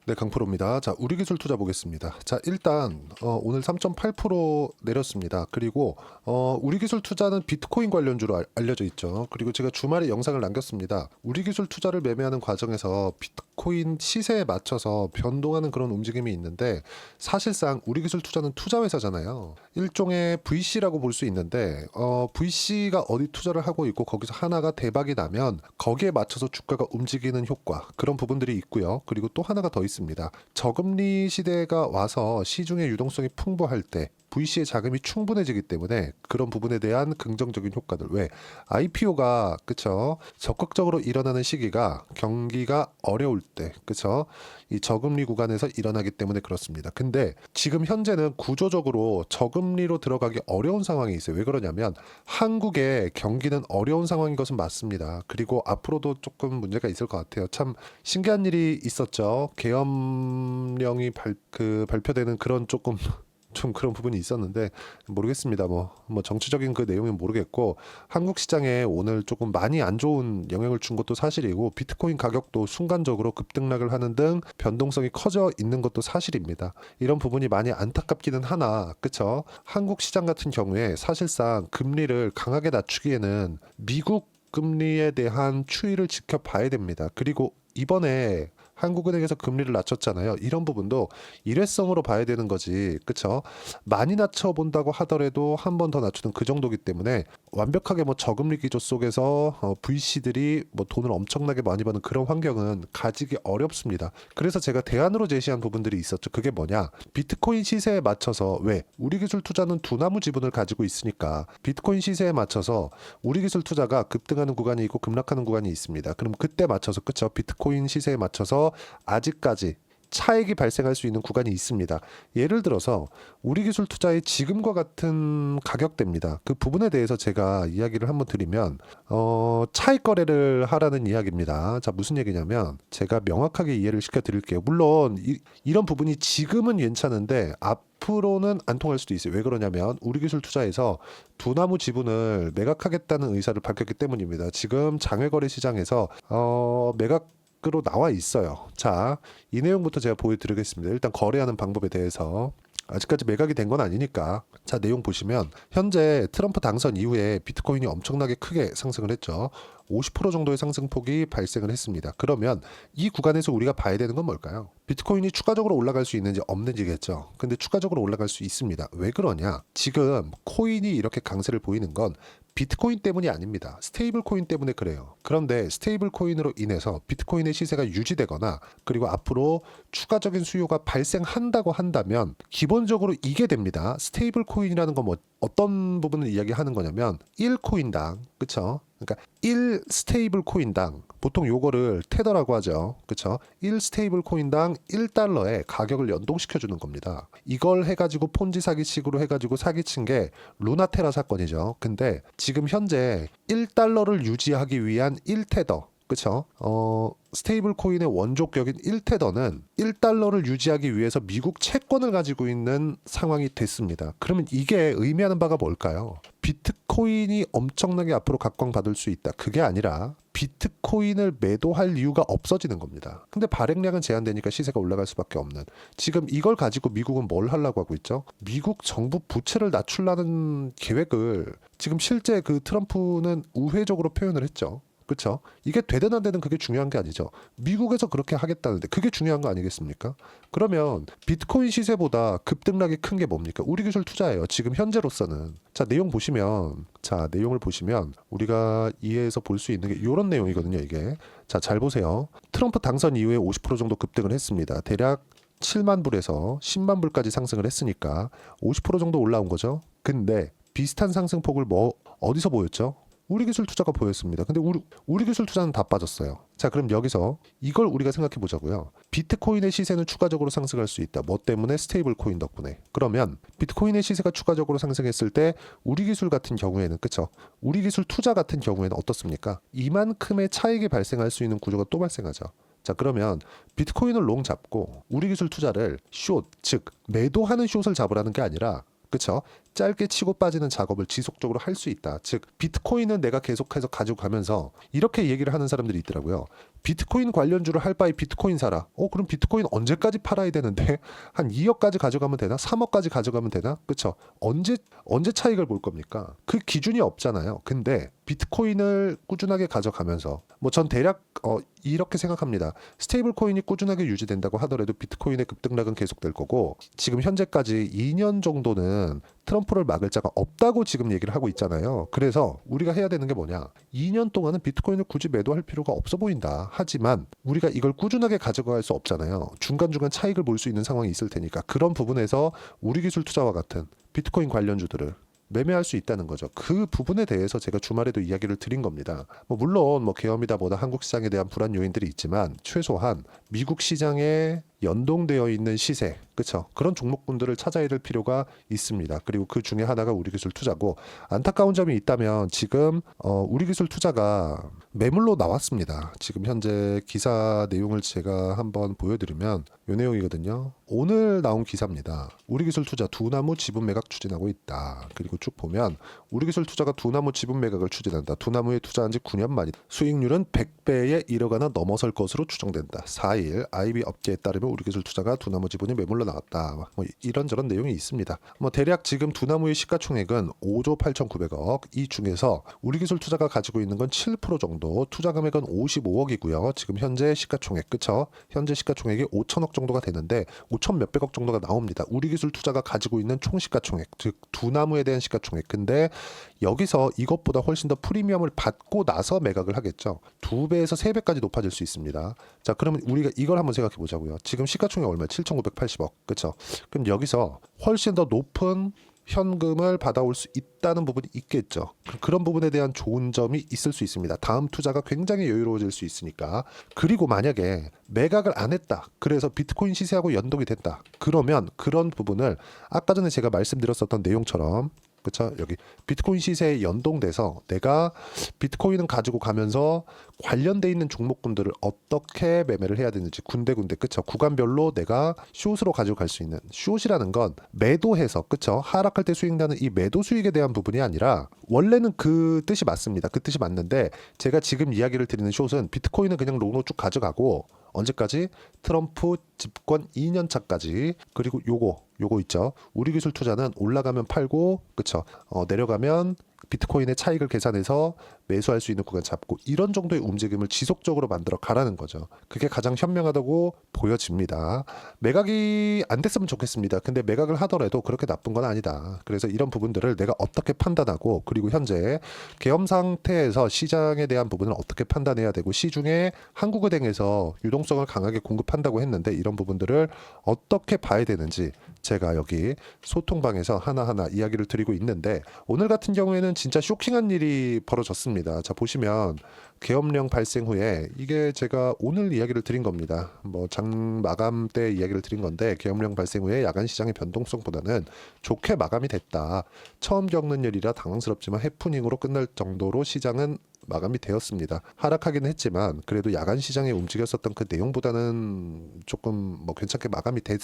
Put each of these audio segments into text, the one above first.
네, 강프로입니다. 자, 우리 기술 투자 보겠습니다. 자, 일단 오늘 3.8% 내렸습니다. 그리고 우리 기술 투자는 비트코인 관련주로 알려져 있죠. 그리고 제가 주말에 영상을 남겼습니다. 우리 기술 투자를 매매하는 과정에서 비트코인 시세에 맞춰서 변동하는 그런 움직임이 있는데, 사실상 우리 기술 투자는 투자 회사잖아요. 일종의 VC라고 볼 수 있는데, VC가 어디 투자를 하고 있고 거기서 하나가 대박이 나면 거기에 맞춰서 주가가 움직이는 효과, 그런 부분들이 있고요. 그리고 또 하나가 더 있습니다. 저금리 시대가 와서 시중의 유동성이 풍부할 때 VC의 자금이 충분해지기 때문에 그런 부분에 대한 긍정적인 효과들. 왜? IPO가 그쵸? 적극적으로 일어나는 시기가 경기가 어려울 때, 그쵸? 이 저금리 구간에서 일어나기 때문에 그렇습니다. 근데 지금 현재는 구조적으로 저금리로 들어가기 어려운 상황이 있어요. 왜 그러냐면 한국의 경기는 어려운 상황인 것은 맞습니다. 그리고 앞으로도 조금 문제가 있을 것 같아요. 참 신기한 일이 있었죠. 계엄령이 발표되는 그런 조금 좀 그런 부분이 있었는데, 모르겠습니다. 뭐 정치적인 그 내용은 모르겠고, 한국 시장에 오늘 조금 많이 안 좋은 영향을 준 것도 사실이고, 비트코인 가격도 순간적으로 급등락을 하는 등 변동성이 커져 있는 것도 사실입니다. 이런 부분이 많이 안타깝기는 하나, 그쵸? 한국 시장 같은 경우에 사실상 금리를 강하게 낮추기에는 미국 금리에 대한 추이를 지켜봐야 됩니다. 그리고 이번에 한국은행에서 금리를 낮췄잖아요. 이런 부분도 일회성으로 봐야 되는 거지. 그쵸? 많이 낮춰본다고 하더라도 한 번 더 낮추는 그 정도기 때문에 완벽하게 뭐 저금리 기조 속에서 VC들이 뭐 돈을 엄청나게 많이 버는 그런 환경은 가지기 어렵습니다. 그래서 제가 대안으로 제시한 부분들이 있었죠. 그게 뭐냐? 비트코인 시세에 맞춰서, 왜? 우리 기술 투자는 두나무 지분을 가지고 있으니까 비트코인 시세에 맞춰서 우리 기술 투자가 급등하는 구간이 있고 급락하는 구간이 있습니다. 그럼 그때 맞춰서, 그쵸? 비트코인 시세에 맞춰서 아직까지 차익이 발생할 수 있는 구간이 있습니다. 예를 들어서 우리 기술 투자의 지금과 같은 가격대입니다. 그 부분에 대해서 제가 이야기를 한번 드리면 차익 거래를 하라는 이야기입니다. 자, 무슨 얘기냐면 제가 명확하게 이해를 시켜 드릴게요. 물론 이런 부분이 지금은 괜찮은데 앞으로는 안 통할 수도 있어요. 왜 그러냐면 우리 기술 투자에서 두나무 지분을 매각하겠다는 의사를 밝혔기 때문입니다. 지금 장외거래 시장에서 매각 으로 나와 있어요. 자, 이 내용부터 제가 보여드리겠습니다. 일단 거래하는 방법에 대해서. 아직까지 매각이 된 건 아니니까. 자, 내용 보시면 현재 트럼프 당선 이후에 비트코인이 엄청나게 크게 상승을 했죠. 50% 정도의 상승폭이 발생을 했습니다. 그러면 이 구간에서 우리가 봐야 되는 건 뭘까요? 비트코인이 추가적으로 올라갈 수 있는지 없는지겠죠. 근데 추가적으로 올라갈 수 있습니다. 왜 그러냐? 지금 코인이 이렇게 강세를 보이는 건 비트코인 때문이 아닙니다. 스테이블 코인 때문에 그래요. 그런데 스테이블 코인으로 인해서 비트코인의 시세가 유지되거나 그리고 앞으로 추가적인 수요가 발생한다고 한다면 기본적으로 이게 됩니다. 스테이블 코인이라는 건 뭐 어떤 부분을 이야기하는 거냐면 1코인당, 그쵸? 그러니까 1 스테이블 코인당, 보통 요거를 테더라고 하죠. 그쵸? 1 스테이블 코인당 1달러의 가격을 연동시켜 주는 겁니다. 이걸 해가지고 폰지 사기식으로 해가지고 사기친 게 루나테라 사건이죠. 근데 지금 현재 1달러를 유지하기 위한 1테더, 그쵸? 스테이블 코인의 원조격인 1테더는 1달러를 유지하기 위해서 미국 채권을 가지고 있는 상황이 됐습니다. 그러면 이게 의미하는 바가 뭘까요? 비트코인이 엄청나게 앞으로 각광받을 수 있다. 그게 아니라 비트코인을 매도할 이유가 없어지는 겁니다. 근데 발행량은 제한되니까 시세가 올라갈 수밖에 없는. 지금 이걸 가지고 미국은 뭘 하려고 하고 있죠? 미국 정부 부채를 낮추려는 계획을 지금 실제 그 트럼프는 우회적으로 표현을 했죠. 그렇죠? 이게 되든 안 되든 그게 중요한 게 아니죠. 미국에서 그렇게 하겠다는데 그게 중요한 거 아니겠습니까? 그러면 비트코인 시세보다 급등락이 큰 게 뭡니까? 우리 기술 투자예요. 지금 현재로서는. 자, 내용 보시면, 자, 내용을 보시면 우리가 이해해서 볼 수 있는 게 이런 내용이거든요, 이게. 자, 잘 보세요. 트럼프 당선 이후에 50% 정도 급등을 했습니다. 대략 7만 불에서 10만 불까지 상승을 했으니까 50% 정도 올라온 거죠. 근데 비슷한 상승폭을 어디서 보였죠? 우리 기술 투자가 보였습니다. 근데 우리 기술 투자는 다 빠졌어요. 자, 그럼 여기서 이걸 우리가 생각해 보자고요. 비트코인의 시세는 추가적으로 상승할 수 있다. 뭐 때문에? 스테이블 코인 덕분에. 그러면 비트코인의 시세가 추가적으로 상승했을 때 우리 기술 같은 경우에는, 그쵸? 우리 기술 투자 같은 경우에는 어떻습니까? 이만큼의 차익이 발생할 수 있는 구조가 또 발생하죠. 자, 그러면 비트코인을 롱 잡고 우리 기술 투자를 숏, 즉 매도하는 숏을 잡으라는 게 아니라, 그쵸? 짧게 치고 빠지는 작업을 지속적으로 할 수 있다. 즉 비트코인은 내가 계속해서 가지고 가면서, 이렇게 얘기를 하는 사람들이 있더라고요. 비트코인 관련주를 할 바에 비트코인 사라. 그럼 비트코인 언제까지 팔아야 되는데 한 2억까지 가져가면 되나? 3억까지 가져가면 되나? 그쵸? 언제 차익을 볼 겁니까? 그 기준이 없잖아요. 근데 비트코인을 꾸준하게 가져가면서 뭐 전 대략 이렇게 생각합니다. 스테이블 코인이 꾸준하게 유지된다고 하더라도 비트코인의 급등락은 계속될 거고, 지금 현재까지 2년 정도는 트럼프를 막을 자가 없다고 지금 얘기를 하고 있잖아요. 그래서 우리가 해야 되는 게 뭐냐? 2년 동안은 비트코인을 굳이 매도할 필요가 없어 보인다. 하지만 우리가 이걸 꾸준하게 가져갈 수 없잖아요. 중간중간 차익을 볼 수 있는 상황이 있을 테니까 그런 부분에서 우리기술 투자와 같은 비트코인 관련주들을 매매할 수 있다는 거죠. 그 부분에 대해서 제가 주말에도 이야기를 드린 겁니다. 물론 계엄이다 보다 한국 시장에 대한 불안 요인들이 있지만 최소한 미국 시장에 연동되어 있는 시세, 그렇죠? 그런 종목군들을 찾아야 될 필요가 있습니다. 그리고 그 중에 하나가 우리기술 투자고, 안타까운 점이 있다면 지금 우리기술 투자가 매물로 나왔습니다. 지금 현재 기사 내용을 제가 한번 보여드리면 이 내용이거든요. 오늘 나온 기사입니다. 우리기술 투자 두나무 지분 매각 추진하고 있다. 그리고 쭉 보면 우리기술 투자가 두나무 지분 매각을 추진한다. 두나무에 투자한 지 9년 만이 수익률은 100배에 1억 원을 넘어설 것으로 추정된다. 4일 IB 업계에 따르면 우리기술 투자가 두나무 지분이 매물로 나왔다. 이런저런 내용이 있습니다. 대략 지금 두나무의 시가총액은 5조 8,900억. 이 중에서 우리기술 투자가 가지고 있는 건 7% 정도. 투자 금액은 55억이고요. 지금 현재 시가총액, 그쵸? 현재 시가총액이 5천억 정도가 되는데 5천 몇백억 정도가 나옵니다. 우리기술 투자가 가지고 있는 총 시가총액, 즉 두나무에 대한 시가총액. 근데 여기서 이것보다 훨씬 더 프리미엄을 받고 나서 매각을 하겠죠. 2배에서 3배까지 높아질 수 있습니다. 자, 그러면 우리가 이걸 한번 생각해 보자고요. 지금 시가총액 얼마야? 7,980억. 그렇죠? 그럼 여기서 훨씬 더 높은 현금을 받아올 수 있다는 부분이 있겠죠. 그런 부분에 대한 좋은 점이 있을 수 있습니다. 다음 투자가 굉장히 여유로워질 수 있으니까. 그리고 만약에 매각을 안 했다. 그래서 비트코인 시세하고 연동이 됐다. 그러면 그런 부분을 아까 전에 제가 말씀드렸었던 내용처럼, 그렇죠? 여기 비트코인 시세에 연동돼서 내가 비트코인은 가지고 가면서 관련돼 있는 종목군들을 어떻게 매매를 해야 되는지 군데군데, 그렇죠? 구간별로 내가 숏으로 가지고 갈 수 있는, 숏이라는 건 매도해서, 그렇죠? 하락할 때 수익 나는 이 매도 수익에 대한 부분이 아니라, 원래는 그 뜻이 맞습니다. 그 뜻이 맞는데 제가 지금 이야기를 드리는 숏은 비트코인은 그냥 롱으로 쭉 가져가고, 언제까지? 트럼프 집권 2년 차까지. 그리고 요거 있죠. 우리기술 투자는 올라가면 팔고, 그쵸? 내려가면 비트코인의 차익을 계산해서 매수할 수 있는 구간 잡고, 이런 정도의 움직임을 지속적으로 만들어 가라는 거죠. 그게 가장 현명하다고 보여집니다. 매각이 안 됐으면 좋겠습니다. 근데 매각을 하더라도 그렇게 나쁜 건 아니다. 그래서 이런 부분들을 내가 어떻게 판단하고, 그리고 현재 계엄 상태에서 시장에 대한 부분을 어떻게 판단해야 되고, 시중에 한국은행에서 유동성을 강하게 공급한다고 했는데 이런 부분들을 어떻게 봐야 되는지 제가 여기 소통방에서 하나하나 이야기를 드리고 있는데, 오늘 같은 경우에는 진짜 쇼킹한 일이 벌어졌습니다. 자, 보시면 계엄령 발생 후에, 이게 제가 오늘 이야기를 드린 겁니다. 장 마감 때 이야기를 드린 건데, 계엄령 발생 후에 야간 시장의 변동성보다는 좋게 마감이 됐다. 처음 겪는 일이라 당황스럽지만 해프닝으로 끝날 정도로 시장은 마감이 되었습니다. 하락하기는 했지만 그래도 야간 시장에 움직였었던 그 내용보다는 조금 괜찮게 마감이 된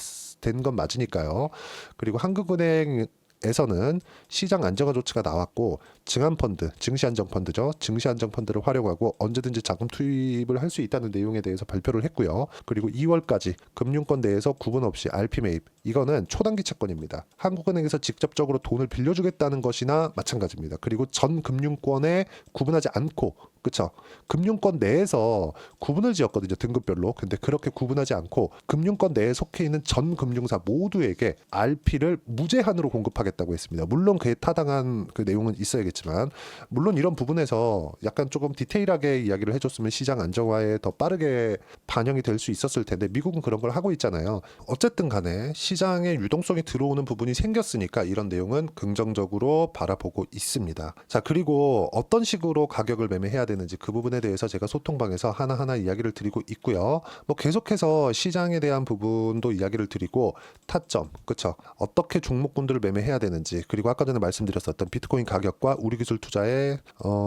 건 맞으니까요. 그리고 한국은행에서는 시장 안정화 조치가 나왔고, 증안펀드, 증시안정펀드죠. 증시안정펀드를 활용하고 언제든지 자금 투입을 할 수 있다는 내용에 대해서 발표를 했고요. 그리고 2월까지 금융권 내에서 구분 없이 RP 매입, 이거는 초단기 채권입니다. 한국은행에서 직접적으로 돈을 빌려주겠다는 것이나 마찬가지입니다. 그리고 전 금융권에 구분하지 않고, 그쵸? 금융권 내에서 구분을 지었거든요. 등급별로. 근데 그렇게 구분하지 않고 금융권 내에 속해 있는 전 금융사 모두에게 RP를 무제한으로 공급하겠다고 했습니다. 물론 그에 타당한 그 내용은 있어야겠지만, 물론 이런 부분에서 약간 조금 디테일하게 이야기를 해줬으면 시장 안정화에 더 빠르게 반영이 될 수 있었을 텐데, 미국은 그런 걸 하고 있잖아요. 어쨌든 간에 시장에 유동성이 들어오는 부분이 생겼으니까 이런 내용은 긍정적으로 바라보고 있습니다. 자, 그리고 어떤 식으로 가격을 매매해야 되는지 그 부분에 대해서 제가 소통방에서 하나하나 이야기를 드리고 있고요. 계속해서 시장에 대한 부분도 이야기를 드리고, 타점, 그쵸? 어떻게 종목군들을 매매해야 되는지, 그리고 아까 전에 말씀드렸었던 비트코인 가격과 우리기술투자의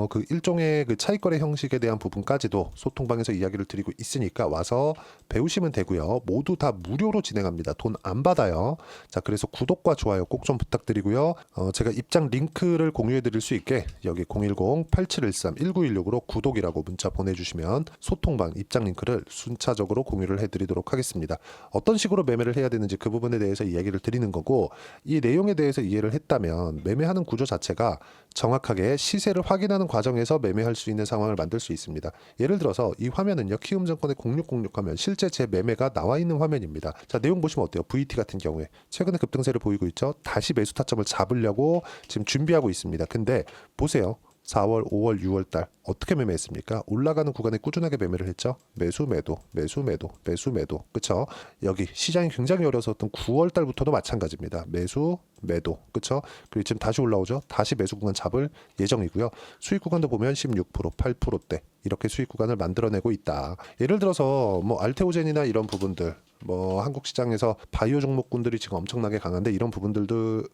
그 일종의 그 차익거래 형식에 대한 부분까지도 소통방에서 이야기를 드리고 있으니까 와서 배우시면 되고요. 모두 다 무료로 진행합니다. 돈 안 받아요. 자, 그래서 구독과 좋아요 꼭 좀 부탁드리고요. 제가 입장 링크를 공유해 드릴 수 있게 여기 010-8713-1916으로 구독이라고 문자 보내주시면 소통방 입장 링크를 순차적으로 공유를 해드리도록 하겠습니다. 어떤 식으로 매매를 해야 되는지 그 부분에 대해서 이야기를 드리는 거고, 이 내용에 대해서 이해를 했다면 매매하는 구조 자체가 정확하게 시세를 확인하는 과정에서 매매할 수 있는 상황을 만들 수 있습니다. 예를 들어서 이 화면은요, 키움증권의 0606 하면 실제 제 매매가 나와 있는 화면입니다. 자, 내용 보시면 어때요? VT 같은 경우에 최근에 급등세를 보이고 있죠. 다시 매수 타점을 잡으려고 지금 준비하고 있습니다. 근데 보세요. 4월, 5월, 6월 달 어떻게 매매했습니까? 올라가는 구간에 꾸준하게 매매를 했죠. 매수, 매도, 매수, 매도, 매수, 매도. 그쵸? 여기 시장이 굉장히 어려웠던 9월 달부터도 마찬가지입니다. 매수, 매도. 그쵸? 그리고 지금 다시 올라오죠. 다시 매수 구간 잡을 예정이고요. 수익 구간도 보면 16%, 8%대 이렇게 수익 구간을 만들어내고 있다. 예를 들어서 뭐 알테오젠이나 이런 부분들, 뭐 한국 시장에서 바이오 종목군들이 지금 엄청나게 강한데 이런 부분들을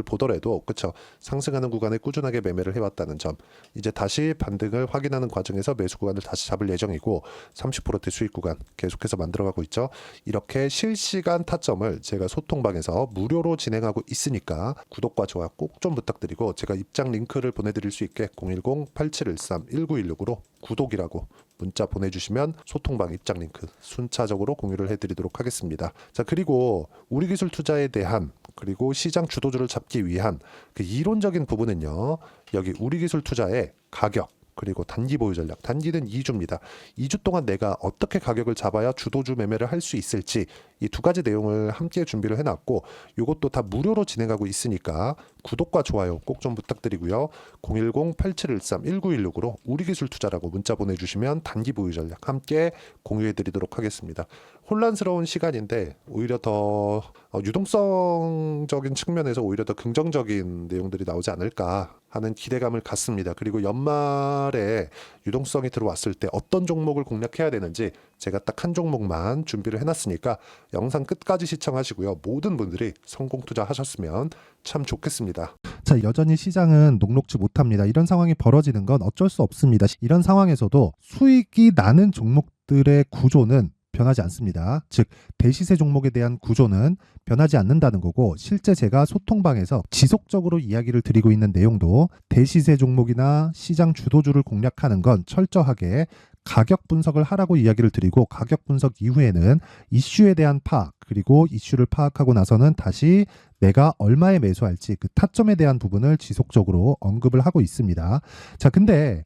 보더라도 그쵸, 상승하는 구간에 꾸준하게 매매를 해왔다는 점, 이제 다시 반등을 확인하는 과정에서 매수 구간을 다시 잡을 예정이고 30%대 수익 구간 계속해서 만들어가고 있죠. 이렇게 실시간 타점을 제가 소통방에서 무료로 진행하고 있으니까 구독과 좋아요 꼭 좀 부탁드리고, 제가 입장 링크를 보내드릴 수 있게 010-8713-1916으로 구독이라고 문자 보내주시면 소통방 입장 링크 순차적으로 공유를 해드리도록 하겠습니다. 자, 그리고 우리기술 투자에 대한, 그리고 시장 주도주를 잡기 위한 그 이론적인 부분은요, 여기 우리기술 투자의 가격, 그리고 단기 보유 전략, 단기는 2주입니다. 2주 동안 내가 어떻게 가격을 잡아야 주도주 매매를 할 수 있을지, 이 두 가지 내용을 함께 준비를 해놨고, 이것도 다 무료로 진행하고 있으니까 구독과 좋아요 꼭 좀 부탁드리고요. 010-8713-1916으로 우리기술투자라고 문자 보내주시면 단기 보유 전략 함께 공유해드리도록 하겠습니다. 혼란스러운 시간인데 오히려 더 유동성적인 측면에서 오히려 더 긍정적인 내용들이 나오지 않을까 하는 기대감을 갖습니다. 그리고 연말에 유동성이 들어왔을 때 어떤 종목을 공략해야 되는지 제가 딱 한 종목만 준비를 해놨으니까 영상 끝까지 시청하시고요. 모든 분들이 성공 투자하셨으면 참 좋겠습니다. 자, 여전히 시장은 녹록지 못합니다. 이런 상황이 벌어지는 건 어쩔 수 없습니다. 이런 상황에서도 수익이 나는 종목들의 구조는 변하지 않습니다. 즉, 대시세 종목에 대한 구조는 변하지 않는다는 거고, 실제 제가 소통방에서 지속적으로 이야기를 드리고 있는 내용도 대시세 종목이나 시장 주도주를 공략하는 건 철저하게 가격 분석을 하라고 이야기를 드리고, 가격 분석 이후에는 이슈에 대한 파악, 그리고 이슈를 파악하고 나서는 다시 내가 얼마에 매수할지 그 타점에 대한 부분을 지속적으로 언급을 하고 있습니다. 자, 근데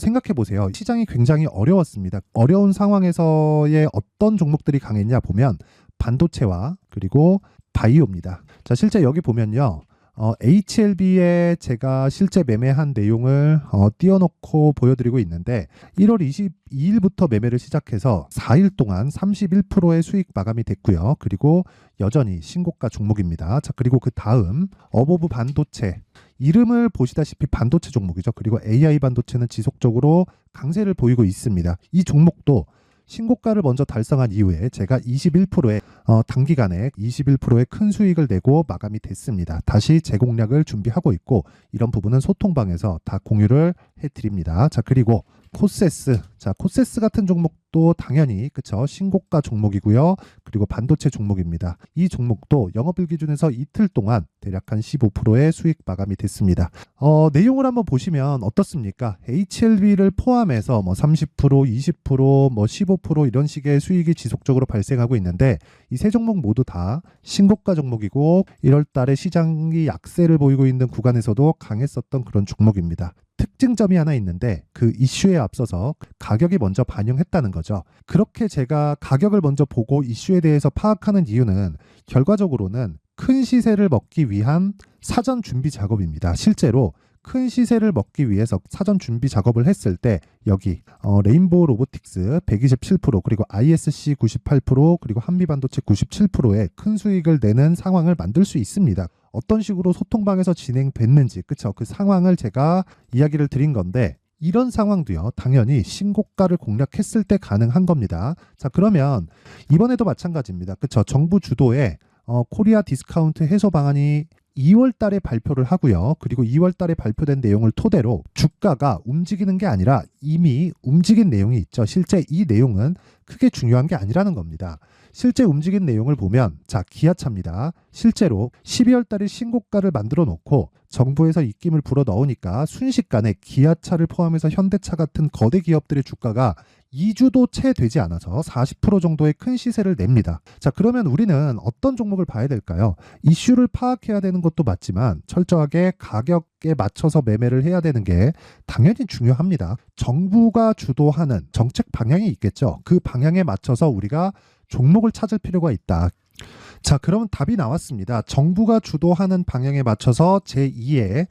생각해 보세요. 시장이 굉장히 어려웠습니다. 어려운 상황에서의 어떤 종목들이 강했냐 보면 반도체와 그리고 바이오입니다. 자, 실제 여기 보면요. HLB에 제가 실제 매매한 내용을 띄워놓고 보여드리고 있는데, 1월 22일부터 매매를 시작해서 4일 동안 31%의 수익 마감이 됐고요. 그리고 여전히 신고가 종목입니다. 자, 그리고 그 다음 어보브 반도체, 이름을 보시다시피 반도체 종목이죠. 그리고 AI 반도체는 지속적으로 강세를 보이고 있습니다. 이 종목도 신고가를 먼저 달성한 이후에 제가 21%의 단기간에 21%의 큰 수익을 내고 마감이 됐습니다. 다시 재공략을 준비하고 있고, 이런 부분은 소통방에서 다 공유를 해드립니다. 자, 그리고 코세스, 자, 코세스 같은 종목도 당연히 그쵸, 신고가 종목이고요. 그리고 반도체 종목입니다. 이 종목도 영업일 기준에서 이틀 동안 대략 한 15%의 수익 마감이 됐습니다. 내용을 한번 보시면 어떻습니까? HLB를 포함해서 뭐 30%, 20%, 뭐 15% 이런 식의 수익이 지속적으로 발생하고 있는데, 이 세 종목 모두 다 신고가 종목이고 1월 달에 시장이 약세를 보이고 있는 구간에서도 강했었던 그런 종목입니다. 특징점이 하나 있는데, 그 이슈에 앞서서 가격이 먼저 반영했다는 거죠. 그렇게 제가 가격을 먼저 보고 이슈에 대해서 파악하는 이유는 결과적으로는 큰 시세를 먹기 위한 사전 준비 작업입니다. 실제로 큰 시세를 먹기 위해서 사전 준비 작업을 했을 때 여기 레인보우 로보틱스 127%, 그리고 ISC 98%, 그리고 한미반도체 97%의 큰 수익을 내는 상황을 만들 수 있습니다. 어떤 식으로 소통방에서 진행됐는지, 그쵸? 그 상황을 제가 이야기를 드린 건데, 이런 상황도요, 당연히 신고가를 공략했을 때 가능한 겁니다. 자, 그러면 이번에도 마찬가지입니다. 그쵸? 정부 주도의 코리아 디스카운트 해소 방안이 2월 달에 발표를 하고요. 그리고 2월 달에 발표된 내용을 토대로 주가가 움직이는 게 아니라 이미 움직인 내용이 있죠. 실제 이 내용은 크게 중요한 게 아니라는 겁니다. 실제 움직인 내용을 보면 자, 기아차입니다. 실제로 12월 달에 신고가를 만들어 놓고 정부에서 입김을 불어 넣으니까 순식간에 기아차를 포함해서 현대차 같은 거대 기업들의 주가가 2주도 채 되지 않아서 40% 정도의 큰 시세를 냅니다. 자, 그러면 우리는 어떤 종목을 봐야 될까요? 이슈를 파악해야 되는 것도 맞지만 철저하게 가격에 맞춰서 매매를 해야 되는 게 당연히 중요합니다. 정부가 주도하는 정책 방향이 있겠죠. 그 방향에 맞춰서 우리가 종목을 찾을 필요가 있다. 자, 그러면 답이 나왔습니다. 정부가 주도하는 방향에 맞춰서 제2의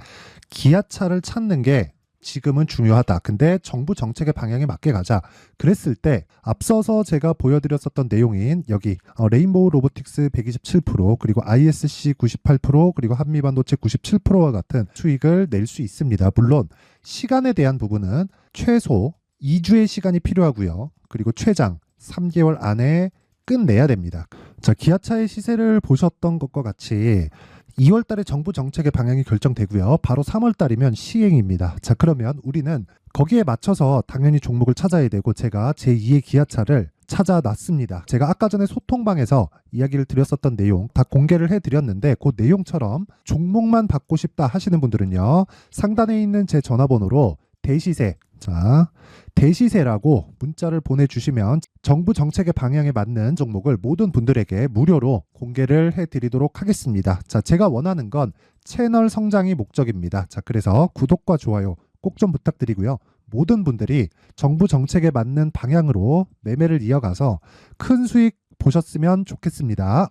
기아차를 찾는 게 지금은 중요하다. 근데 정부 정책의 방향에 맞게 가자. 그랬을 때 앞서서 제가 보여드렸었던 내용인 여기 레인보우 로보틱스 127% 그리고 ISC 98% 그리고 한미반도체 97%와 같은 수익을 낼 수 있습니다. 물론 시간에 대한 부분은 최소 2주의 시간이 필요하고요. 그리고 최장 3개월 안에 끝내야 됩니다. 자, 기아차의 시세를 보셨던 것과 같이 2월 달에 정부 정책의 방향이 결정되고요. 바로 3월 달이면 시행입니다. 자, 그러면 우리는 거기에 맞춰서 당연히 종목을 찾아야 되고 제가 제2의 기아차를 찾아놨습니다. 제가 아까 전에 소통방에서 이야기를 드렸었던 내용 다 공개를 해드렸는데 그 내용처럼 종목만 받고 싶다 하시는 분들은요. 상단에 있는 제 전화번호로 대시세, 자, 대시세라고 문자를 보내주시면 정부 정책의 방향에 맞는 종목을 모든 분들에게 무료로 공개를 해드리도록 하겠습니다. 자, 제가 원하는 건 채널 성장이 목적입니다. 자, 그래서 구독과 좋아요 꼭 좀 부탁드리고요. 모든 분들이 정부 정책에 맞는 방향으로 매매를 이어가서 큰 수익 보셨으면 좋겠습니다.